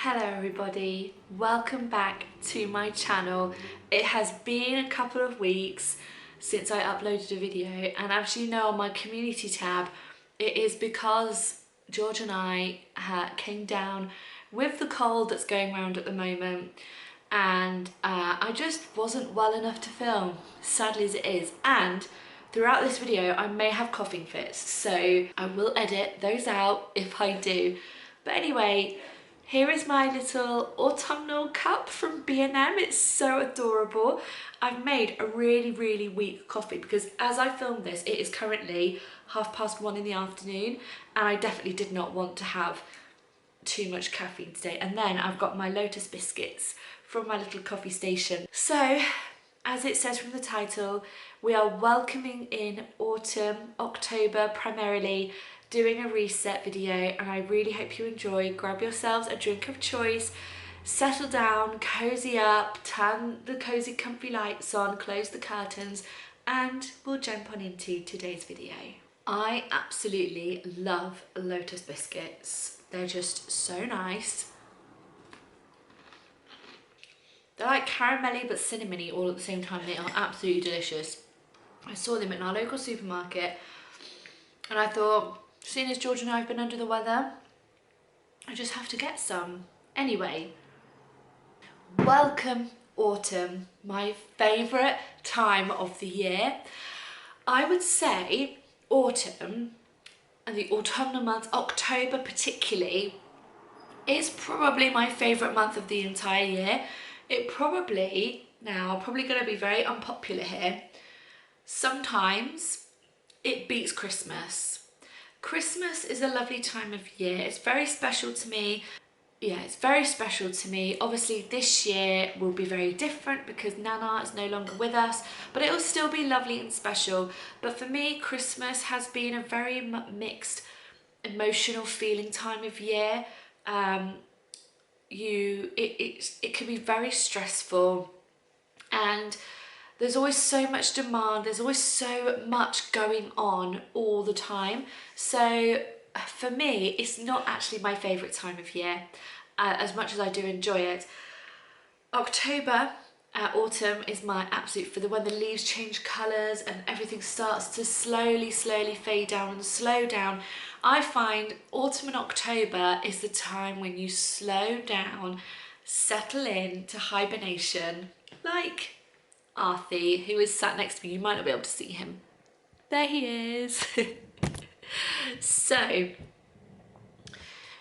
Hello everybody, welcome back to my channel. It has been a couple of weeks since I uploaded a video, and as you know on my community tab, it is because George and I came down with the cold that's going around at the moment, and I just wasn't well enough to film, sadly as it is. And throughout this video I may have coughing fits, so I will edit those out if I do. But anyway, here is my little autumnal cup from B&M. It's so adorable. I've made a really weak coffee because as I film this, it is currently 1:30 in the afternoon, and I definitely did not want to have too much caffeine today. And then I've got my Lotus biscuits from my little coffee station. So, as it says from the title, we are welcoming in autumn, October primarily, doing a reset video, and I really hope you enjoy. Grab yourselves a drink of choice, settle down, cozy up, turn the cozy comfy lights on, close the curtains, and we'll jump on into today's video. I absolutely love Lotus biscuits. They're just so nice. They're like caramelly but cinnamony all at the same time. They are absolutely delicious. I saw them in our local supermarket and I thought, seeing as George and I have been under the weather, I just have to get some. Anyway, welcome autumn, my favourite time of the year. I would say autumn, and the autumnal month, October particularly, is probably my favourite month of the entire year. It probably, now I'm probably going to be very unpopular here, sometimes it beats Christmas. Christmas is a lovely time of year. It's very special to me. Yeah, it's very special to me. Obviously this year will be very different because Nana is no longer with us, but it will still be lovely and special. But for me, Christmas has been a very mixed emotional feeling time of year. It can be very stressful, and there's always so much demand, there's always so much going on all the time. So for me, it's not actually my favourite time of year, as much as I do enjoy it. October, autumn is my absolute, for when the leaves change colours and everything starts to slowly fade down and slow down. I find autumn and October is the time when you slow down, settle in to hibernation, like Arthie, who is sat next to me. You might not be able to see him. There he is. So,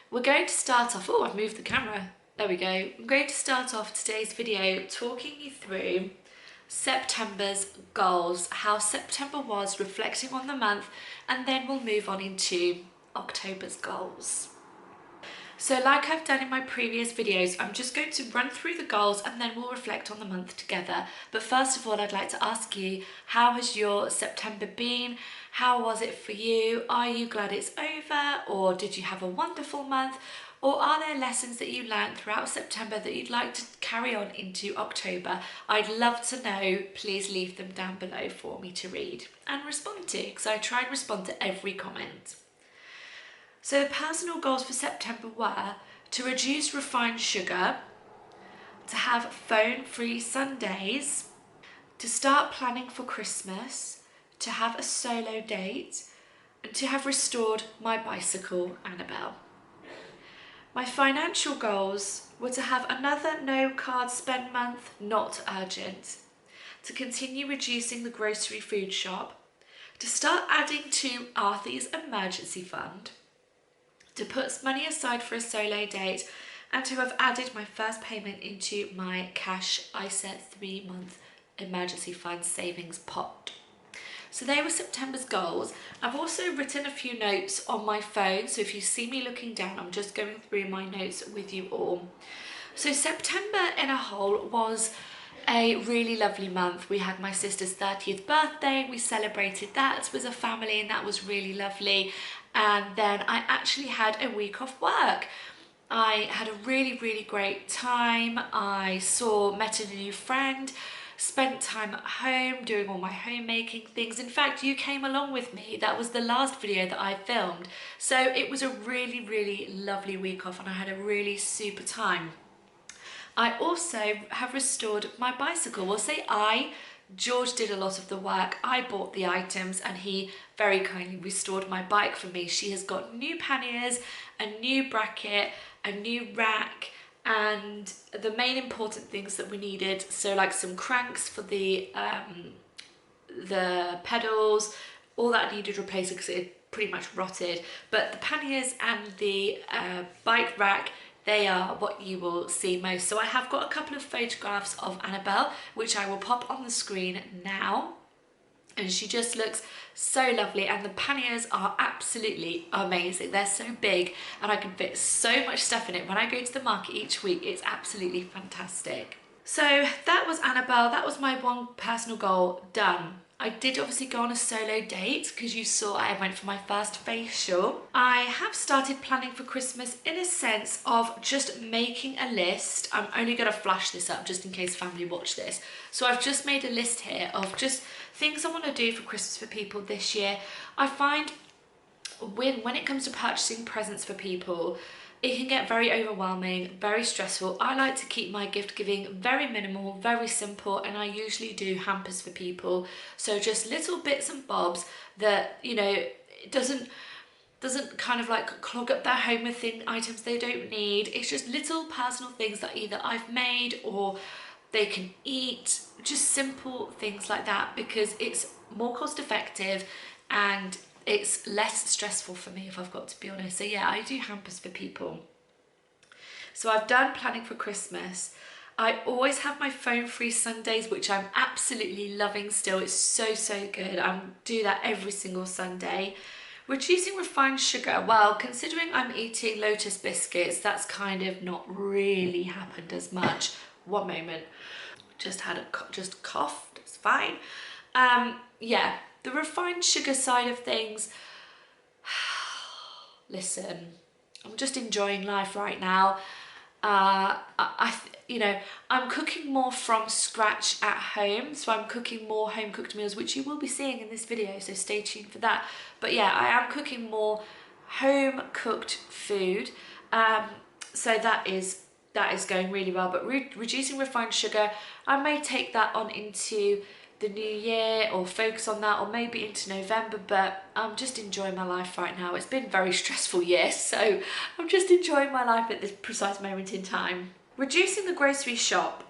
we're going to start off, oh, I've moved the camera. There we go. I'm going to start off today's video talking you through September's goals, how September was, reflecting on the month, and then we'll move on into October's goals. So like I've done in my previous videos, I'm just going to run through the goals and then we'll reflect on the month together. But first of all, I'd like to ask you, how has your September been? How was it for you? Are you glad it's over, or did you have a wonderful month? Or are there lessons that you learned throughout September that you'd like to carry on into October? I'd love to know. Please leave them down below for me to read and respond to, because I try and respond to every comment. So the personal goals for September were to reduce refined sugar, to have phone-free Sundays, to start planning for Christmas, to have a solo date, and to have restored my bicycle, Annabelle. My financial goals were to have another no card spend month, not urgent, to continue reducing the grocery food shop, to start adding to Arthie's emergency fund, to put money aside for a solo date, and to have added my first payment into my cash ISA 3-month emergency fund savings pot. So they were September's goals. I've also written a few notes on my phone, so if you see me looking down, I'm just going through my notes with you all. So September in a whole was a really lovely month. We had my sister's 30th birthday, we celebrated that with a family, and that was really lovely. And then I actually had a week off work. I had a really great time. I met a new friend spent time at home doing all my homemaking things. In fact, you came along with me. That was the last video that I filmed. So it was a really, really lovely week off and I had a really super time. I also have restored my bicycle. Well, George did a lot of the work. I bought the items and he very kindly restored my bike for me. She has got new panniers, a new bracket, a new rack, and the main important things that we needed. So like some cranks for the pedals, all that needed replacing because it pretty much rotted. But the panniers and the bike rack, they are what you will see most. So I have got a couple of photographs of Annabelle, which I will pop on the screen now. And she just looks so lovely, and the panniers are absolutely amazing. They're so big and I can fit so much stuff in it. When I go to the market each week, it's absolutely fantastic. So that was Annabelle. That was my one personal goal done. I did obviously go on a solo date because you saw I went for my first facial. I have started planning for Christmas in a sense of just making a list. I'm only going to flash this up just in case family watch this. So I've just made a list here of just things I want to do for Christmas for people this year. I find when it comes to purchasing presents for people, it can get very overwhelming, very stressful. I like to keep my gift giving very minimal, very simple, and I usually do hampers for people. So just little bits and bobs that, you know, it doesn't kind of like clog up their home with items they don't need. It's just little personal things that either I've made or they can eat, just simple things like that, because it's more cost effective and it's less stressful for me, if I've got to be honest. So yeah, I do hampers for people. So I've done planning for Christmas. I always have my phone-free Sundays, which I'm absolutely loving still. It's so, so good. I do that every single Sunday. Reducing refined sugar. Well, considering I'm eating Lotus biscuits, that's kind of not really happened as much. One moment. Just coughed. It's fine. Yeah. The refined sugar side of things, listen, I'm just enjoying life right now. You know, I'm cooking more from scratch at home, so I'm cooking more home cooked meals, which you will be seeing in this video, so stay tuned for that. But yeah, I am cooking more home cooked food, so that is going really well. But reducing refined sugar, I may take that on into the new year or focus on that, or maybe into November, but I'm just enjoying my life right now. It's been a very stressful year, so I'm just enjoying my life at this precise moment in time. Reducing the grocery shop.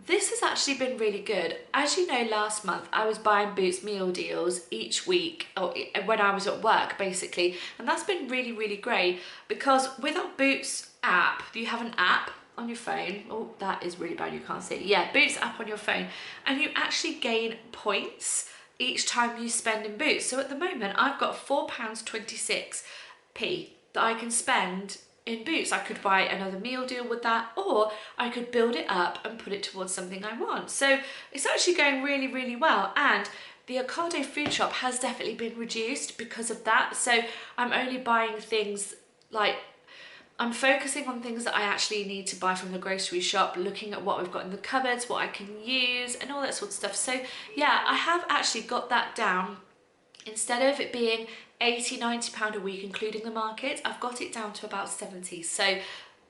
This has actually been really good. As you know, last month I was buying Boots meal deals each week, or when I was at work basically, and that's been really, really great, because with our Boots app, you have an app on your phone. Oh, that is really bad, you can't see it. Yeah, Boots app on your phone, and you actually gain points each time you spend in Boots. So at the moment I've got £4.26 that I can spend in Boots. I could buy another meal deal with that, or I could build it up and put it towards something I want. So it's actually going really, really well, and the Ocado food shop has definitely been reduced because of that. So I'm only buying things like, I'm focusing on things that I actually need to buy from the grocery shop, looking at what we've got in the cupboards, what I can use, and all that sort of stuff. So yeah, I have actually got that down. Instead of it being £80–90 a week, including the market, I've got it down to about 70. So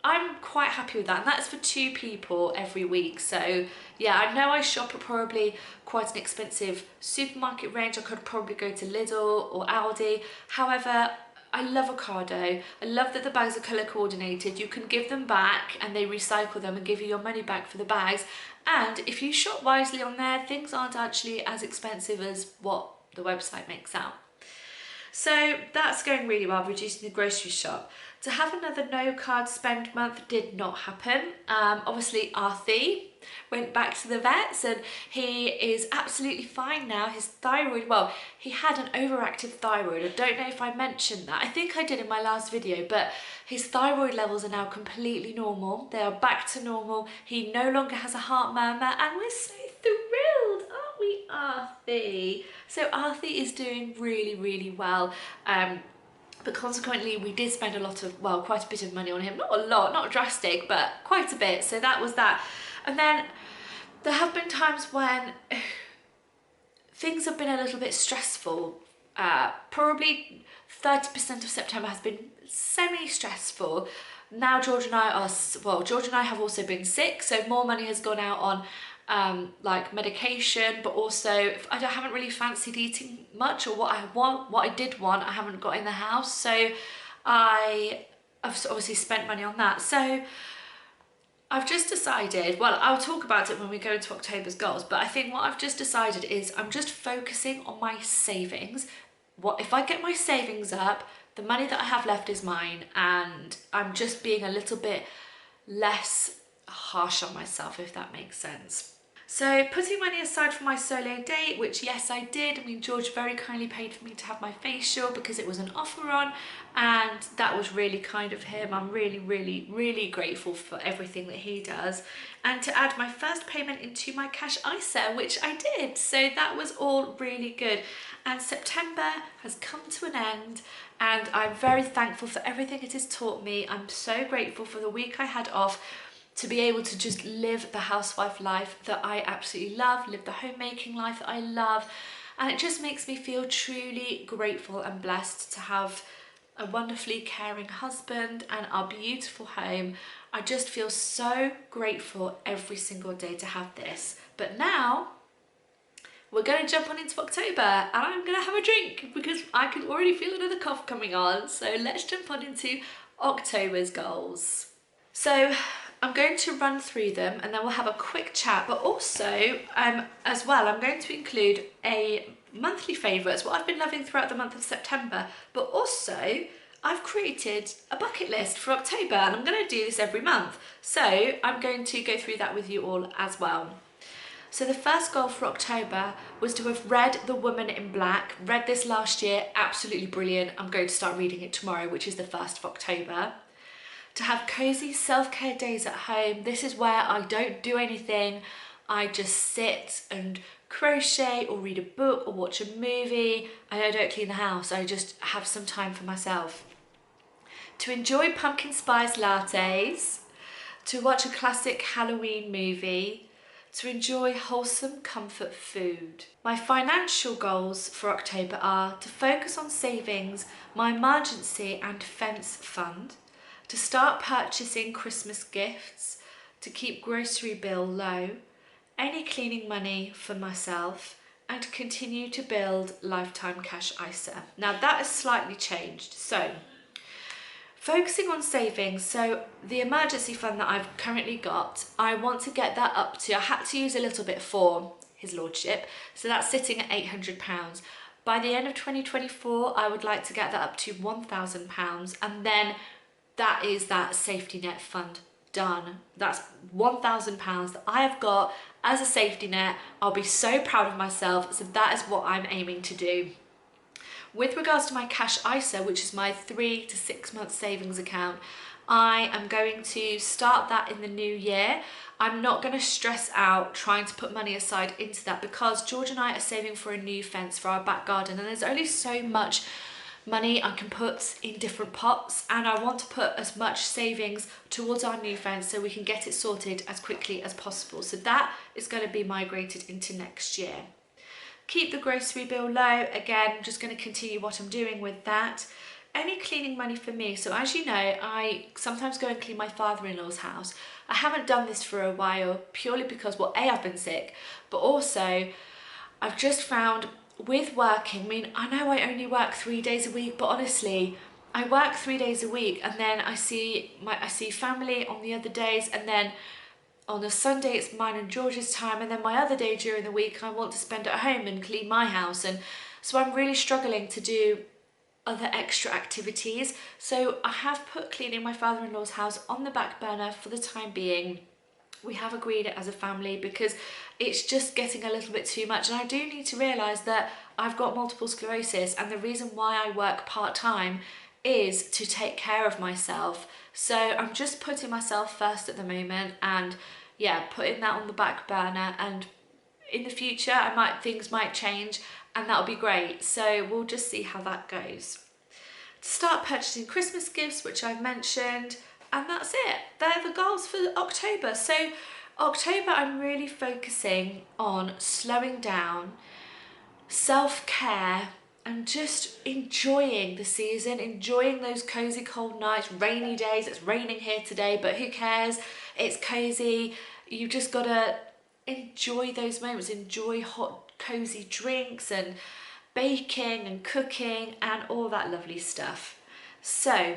I'm quite happy with that, and that's for 2 people every week. So yeah, I know I shop at probably quite an expensive supermarket range. I could probably go to Lidl or Aldi. However, I love Ocado. I love that the bags are colour coordinated. You can give them back and they recycle them and give you your money back for the bags. And if you shop wisely on there, things aren't actually as expensive as what the website makes out. So that's going really well, reducing the grocery shop. To have another no card spend month did not happen. Obviously Arthie went back to the vets and he is absolutely fine now. His thyroid, well, he had an overactive thyroid. I don't know if I mentioned that. I think I did in my last video, but his thyroid levels are now completely normal. They are back to normal. He no longer has a heart murmur, and we're so thrilled, aren't we, Arthie? So Arthie is doing really, really well. But consequently, we did spend a lot of, well, quite a bit of money on him. Not a lot, not drastic, but quite a bit. So that was that. And then there have been times when things have been a little bit stressful. Probably 30% of September has been semi-stressful. Now George and I have also been sick, so more money has gone out on like medication, but also I haven't really fancied eating much, or what I did want, I haven't got in the house, so I've obviously spent money on that. So I've just decided, well, I'll talk about it when we go into October's goals, but I think what I've just decided is I'm just focusing on my savings. What if I get my savings up, the money that I have left is mine, and I'm just being a little bit less harsh on myself, if that makes sense. So putting money aside for my solo date, which yes I did. I mean, George very kindly paid for me to have my facial because it was an offer on, and that was really kind of him. I'm really, really, really grateful for everything that he does. And to add my first payment into my cash ISA, which I did. So that was all really good. And September has come to an end, and I'm very thankful for everything it has taught me. I'm so grateful for the week I had off to be able to just live the housewife life that I absolutely love, live the homemaking life that I love. And it just makes me feel truly grateful and blessed to have a wonderfully caring husband and our beautiful home. I just feel so grateful every single day to have this. But now we're going to jump on into October, and I'm going to have a drink because I can already feel another cough coming on. So let's jump on into October's goals. So I'm going to run through them and then we'll have a quick chat, but also as well I'm going to include a monthly favourites, what I've been loving throughout the month of September, but also I've created a bucket list for October, and I'm going to do this every month, so I'm going to go through that with you all as well. So the first goal for October was to have read The Woman in Black. Read this last year, absolutely brilliant. I'm going to start reading it tomorrow, which is the 1st of October. To have cozy self-care days at home. This is where I don't do anything. I just sit and crochet or read a book or watch a movie. I don't clean the house. I just have some time for myself. To enjoy pumpkin spice lattes. To watch a classic Halloween movie. To enjoy wholesome comfort food. My financial goals for October are to focus on savings, my emergency and defence fund, to start purchasing Christmas gifts, to keep grocery bill low, any cleaning money for myself, and to continue to build lifetime cash ISA. Now that has slightly changed. So focusing on savings, so the emergency fund that I've currently got, I want to get that up to, I had to use a little bit for his lordship, so that's sitting at £800. By the end of 2024, I would like to get that up to £1,000, and then that is that safety net fund done. That's £1,000 that I have got as a safety net. I'll be so proud of myself. So that is what I'm aiming to do. With regards to my cash ISA, which is my 3 to 6 month savings account, I am going to start that in the new year. I'm not going to stress out trying to put money aside into that because George and I are saving for a new fence for our back garden, and there's only so much money I can put in different pots, and I want to put as much savings towards our new fence so we can get it sorted as quickly as possible. So that is going to be migrated into next year. Keep the grocery bill low. Again, I'm just going to continue what I'm doing with that. Any cleaning money for me. So as you know, I sometimes go and clean my father-in-law's house. I haven't done this for a while purely because, well, A, I've been sick, but also I've just found with working, I mean, I know I only work 3 days a week, but honestly, I work 3 days a week, and then I see family on the other days, and then on a Sunday it's mine and George's time, and then my other day during the week I want to spend at home and clean my house, and so I'm really struggling to do other extra activities. So I have put cleaning my father-in-law's house on the back burner for the time being. We have agreed it as a family because it's just getting a little bit too much, and I do need to realise that I've got multiple sclerosis, and the reason why I work part-time is to take care of myself. So I'm just putting myself first at the moment, and yeah, putting that on the back burner, and in the future things might change, and that'll be great. So we'll just see how that goes. To start purchasing Christmas gifts, which I've mentioned, and that's it. They're the goals for October. So October, I'm really focusing on slowing down, self-care, and just enjoying the season, enjoying those cozy cold nights, rainy days. It's raining here today, but who cares? It's cozy. You just gotta enjoy those moments, enjoy hot cozy drinks and baking and cooking and all that lovely stuff. So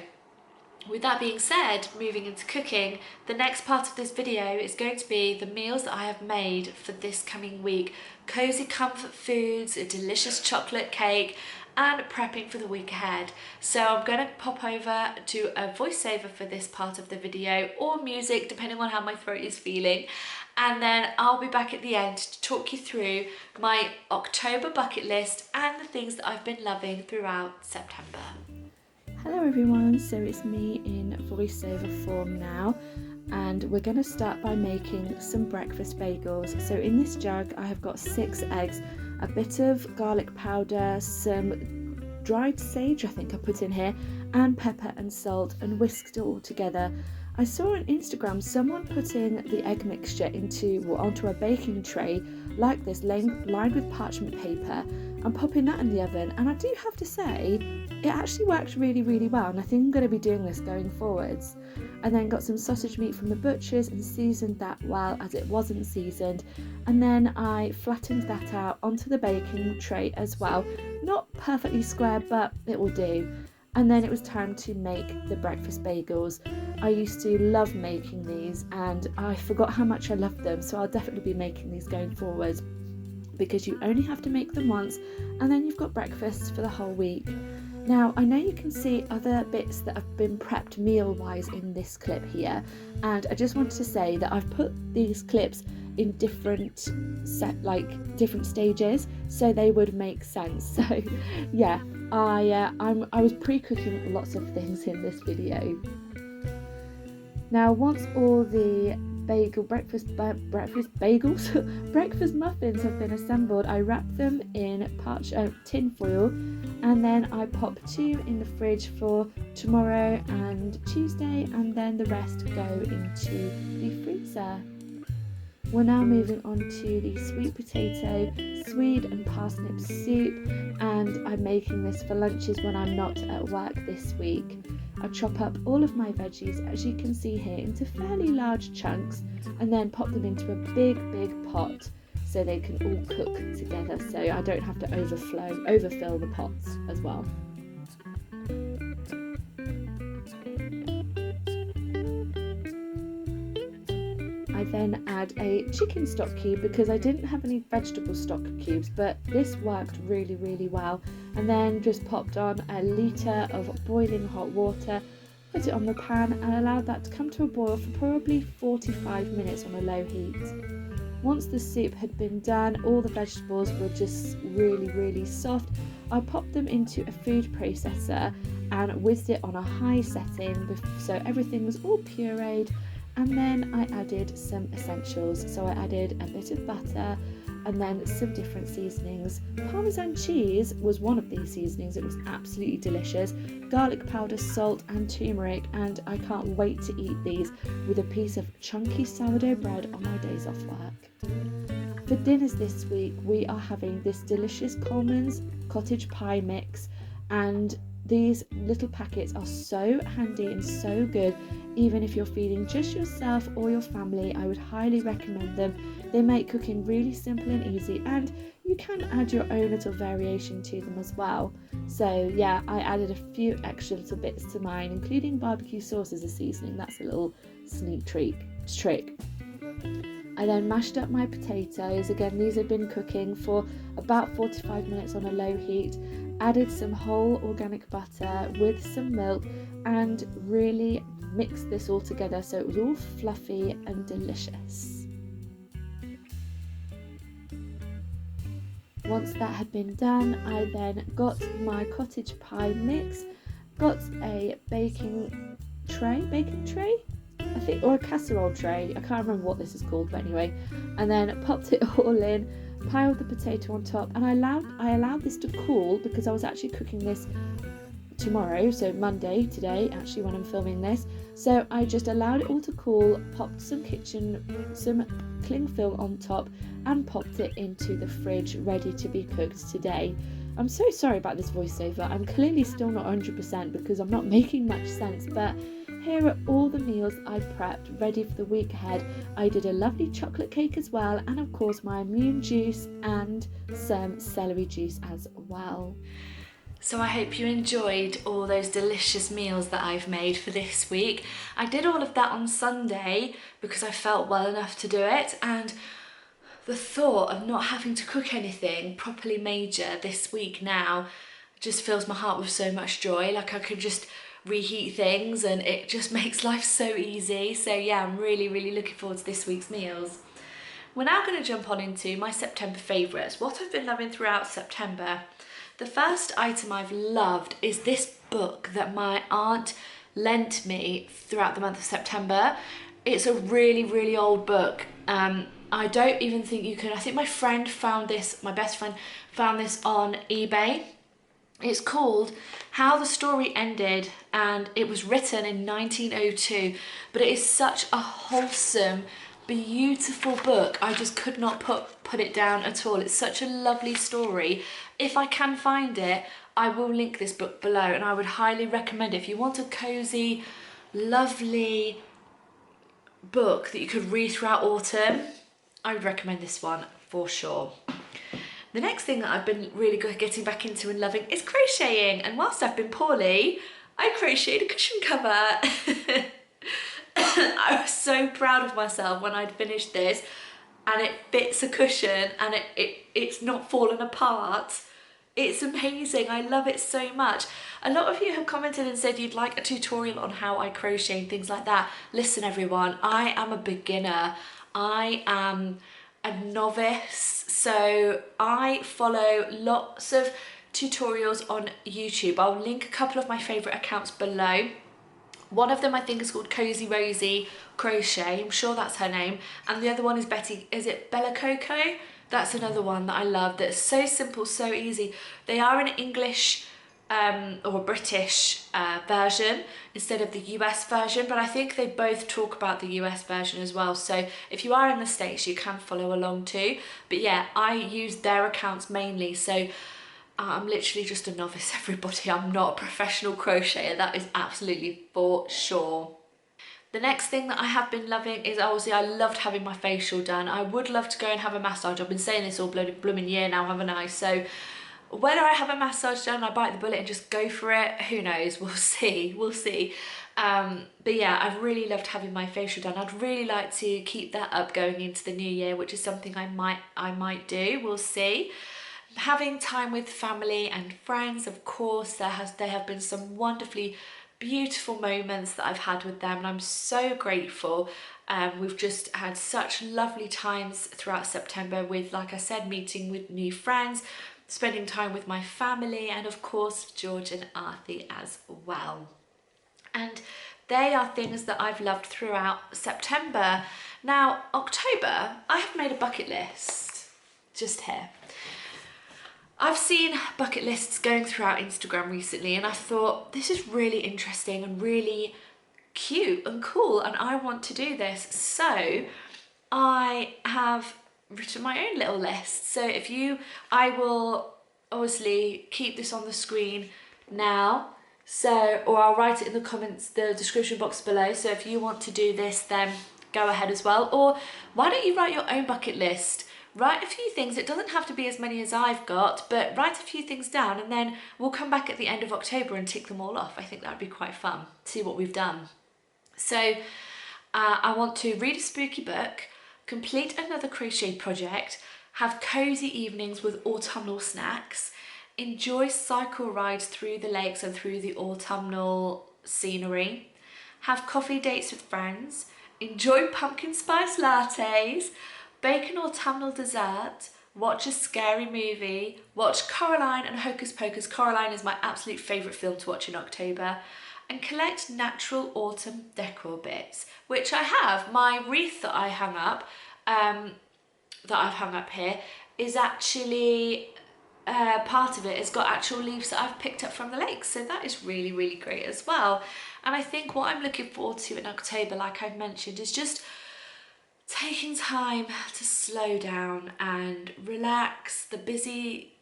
with that being said, moving into cooking, the next part of this video is going to be the meals that I have made for this coming week. Cozy comfort foods, a delicious chocolate cake, and prepping for the week ahead. So I'm going to pop over to a voiceover for this part of the video, or music, depending on how my throat is feeling. And then I'll be back at the end to talk you through my October bucket list and the things that I've been loving throughout September. Hello everyone, so it's me in voiceover form now, and we're going to start by making some breakfast bagels. So in this jug I have got 6 eggs, a bit of garlic powder, some dried sage I think I put in here, and pepper and salt, and whisked it all together. I saw on Instagram someone putting the egg mixture onto a baking tray like this, lined with parchment paper, and popping that in the oven, and I do have to say it actually worked really well, and I think I'm going to be doing this going forwards. I then got some sausage meat from the butcher's and seasoned that well, as it wasn't seasoned, and then I flattened that out onto the baking tray as well. Not perfectly square, but it will do. And then it was time to make the breakfast bagels. I used to love making these, and I forgot how much I loved them, so I'll definitely be making these going forward, because you only have to make them once and then you've got breakfast for the whole week. Now, I know you can see other bits that have been prepped meal-wise in this clip here, and I just wanted to say that I've put these clips in different stages so they would make sense. So yeah, I was pre-cooking lots of things in this video. Now, once all the breakfast muffins have been assembled, I wrap them in tin foil, and then I pop 2 in the fridge for tomorrow and Tuesday, and then the rest go into the freezer. We're now moving on to the sweet potato, swede and parsnip soup, and I'm making this for lunches when I'm not at work this week. I chop up all of my veggies, as you can see here, into fairly large chunks, and then pop them into a big pot so they can all cook together, so I don't have to overfill the pots as well. I then add a chicken stock cube because I didn't have any vegetable stock cubes, but this worked really well, and then just popped on a litre of boiling hot water, put it on the pan, and allowed that to come to a boil for probably 45 minutes on a low heat. Once the soup had been done, all the vegetables were just really soft. I popped them into a food processor and whizzed it on a high setting so everything was all pureed. And then I added some essentials, so I added a bit of butter and then some different seasonings. Parmesan cheese was one of these seasonings. It was absolutely delicious. Garlic powder, salt and turmeric, and I can't wait to eat these with a piece of chunky sourdough bread on my days off work. For dinners this week, we are having this delicious Coleman's cottage pie mix, and these little packets are so handy and so good. Even if you're feeding just yourself or your family, I would highly recommend them. They make cooking really simple and easy, and you can add your own little variation to them as well. So yeah, I added a few extra little bits to mine, including barbecue sauce as a seasoning. That's a little sneak trick. I then mashed up my potatoes. Again, these had been cooking for about 45 minutes on a low heat. Added some whole organic butter with some milk and really mixed this all together so it was all fluffy and delicious. Once that had been done, I then got my cottage pie mix, got a baking tray, I think, or a casserole tray, I can't remember what this is called, but anyway, and then popped it all in, piled the potato on top, and I allowed this to cool because I was actually cooking this to tomorrow, so Monday today actually when I'm filming this. So I just allowed it all to cool, popped some cling film on top and popped it into the fridge ready to be cooked today. I'm so sorry about this voiceover. I'm clearly still not 100% because I'm not making much sense, but here are all the meals I prepped ready for the week ahead. I did a lovely chocolate cake as well, and of course my immune juice and some celery juice as well. So I hope you enjoyed all those delicious meals that I've made for this week. I did all of that on Sunday because I felt well enough to do it, and the thought of not having to cook anything properly major this week now just fills my heart with so much joy. Like I could just reheat things and it just makes life so easy. So yeah, I'm really looking forward to this week's meals. We're now going to jump on into my September favourites, what I've been loving throughout September. The first item I've loved is this book that my aunt lent me throughout the month of September. It's a really old book. I don't even think you can, I think my best friend found this on eBay. It's called How the Story Ended, and it was written in 1902, but it is such a wholesome, beautiful book. I just could not put it down at all. It's such a lovely story. If I can find it, I will link this book below, and I would highly recommend it. If you want a cozy, lovely book that you could read throughout autumn, I would recommend this one for sure. The next thing that I've been really getting back into and loving is crocheting, and whilst I've been poorly, I crocheted a cushion cover. I was so proud of myself when I'd finished this, and it fits a cushion and it's not fallen apart. It's amazing. I love it so much. A lot of you have commented and said you'd like a tutorial on how I crochet and things like that. Listen everyone, I am a beginner. I am a novice, so I follow lots of tutorials on YouTube. I'll link a couple of my favourite accounts below. One of them I think is called Cozy Rosie Crochet, I'm sure that's her name, and the other one is Bella Coco? That's another one that I love, that's so simple, so easy. They are in English or a British version instead of the US version, but I think they both talk about the US version as well, so if you are in the States you can follow along too. But yeah, I use their accounts mainly, so I'm literally just a novice everybody. I'm not a professional crocheter, that is absolutely for sure. The next thing that I have been loving is, obviously I loved having my facial done. I would love to go and have a massage. I've been saying this all blooming year now, haven't I? So whether I have a massage done, I bite the bullet and just go for it, who knows, we'll see. But yeah, I've really loved having my facial done. I'd really like to keep that up going into the new year, which is something I might do, we'll see. Having time with family and friends, of course, there have been some wonderfully beautiful moments that I've had with them, and I'm so grateful. We've just had such lovely times throughout September with, like I said, meeting with new friends, spending time with my family, and of course George and Arthie as well. And they are things that I've loved throughout September. Now, October, I have made a bucket list just here. I've seen bucket lists going throughout Instagram recently, and I thought this is really interesting and really cute and cool, and I want to do this. So I have written my own little list. So I will obviously keep this on the screen now. Or I'll write it in the comments, the description box below. So if you want to do this, then go ahead as well. Or why don't you write your own bucket list? Write a few things, it doesn't have to be as many as I've got, but write a few things down, and then we'll come back at the end of October and tick them all off. I think that would be quite fun, see what we've done. So I want to read a spooky book, complete another crochet project, have cozy evenings with autumnal snacks, enjoy cycle rides through the lakes and through the autumnal scenery, have coffee dates with friends, enjoy pumpkin spice lattes, bake an autumnal dessert, watch a scary movie, watch Coraline and Hocus Pocus. Coraline is my absolute favourite film to watch in October, and collect natural autumn decor bits, which I have. My wreath that I hung up, that I've hung up here, is actually part of it has got actual leaves that I've picked up from the lake, so that is really, really great as well. And I think what I'm looking forward to in October, like I've mentioned, is just taking time to slow down and relax. The busy,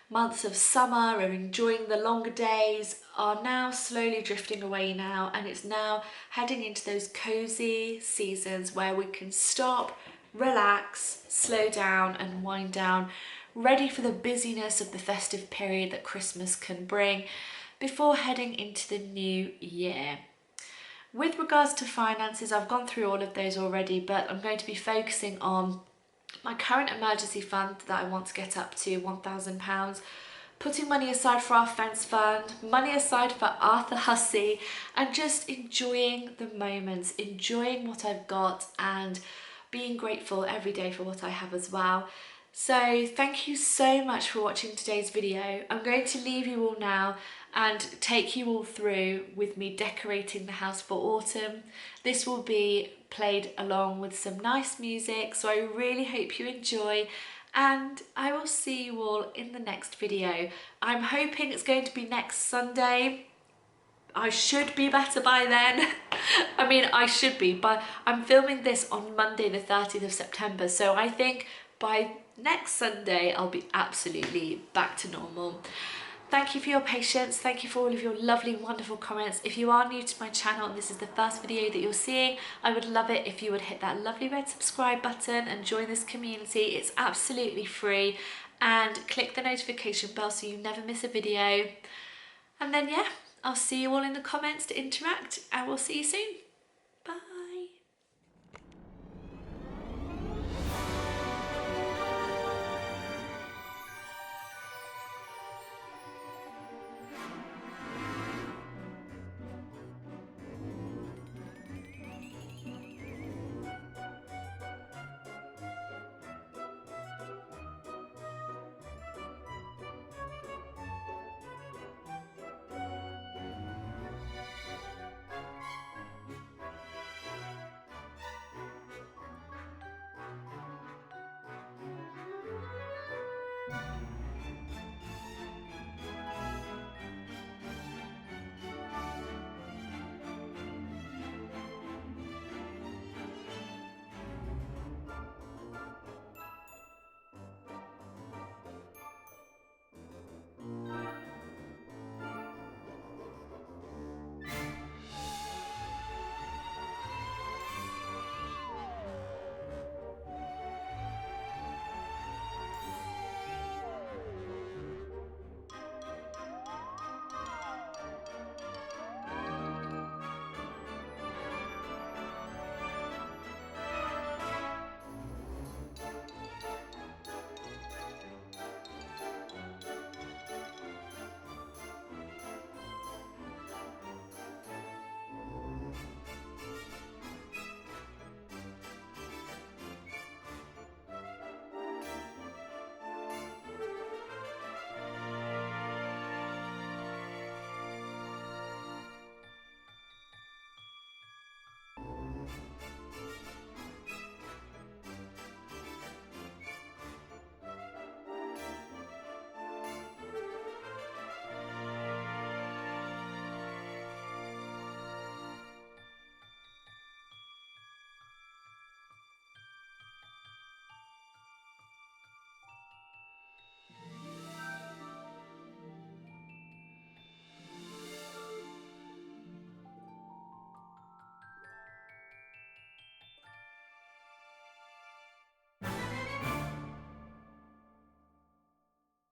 months of summer and enjoying the longer days are now slowly drifting away now, and it's now heading into those cozy seasons where we can stop, relax, slow down and wind down, ready for the busyness of the festive period that Christmas can bring before heading into the new year. With regards to finances, I've gone through all of those already, but I'm going to be focusing on my current emergency fund that I want to get up to £1,000, putting money aside for our fence fund, money aside for Arthur Hussey, and just enjoying the moments, enjoying what I've got and being grateful every day for what I have as well. So thank you so much for watching today's video. I'm going to leave you all now and take you all through with me decorating the house for autumn. This will be played along with some nice music, so I really hope you enjoy, and I will see you all in the next video. I'm hoping it's going to be next Sunday. I should be better by then. I mean, I should be, but I'm filming this on Monday the 30th of September, so I think by next Sunday I'll be absolutely back to normal. Thank you for your patience. Thank you for all of your lovely, wonderful comments. If you are new to my channel and this is the first video that you're seeing, I would love it if you would hit that lovely red subscribe button and join this community. It's absolutely free, and click the notification bell so you never miss a video. And then, yeah, I'll see you all in the comments to interact, and we'll see you soon. Bye.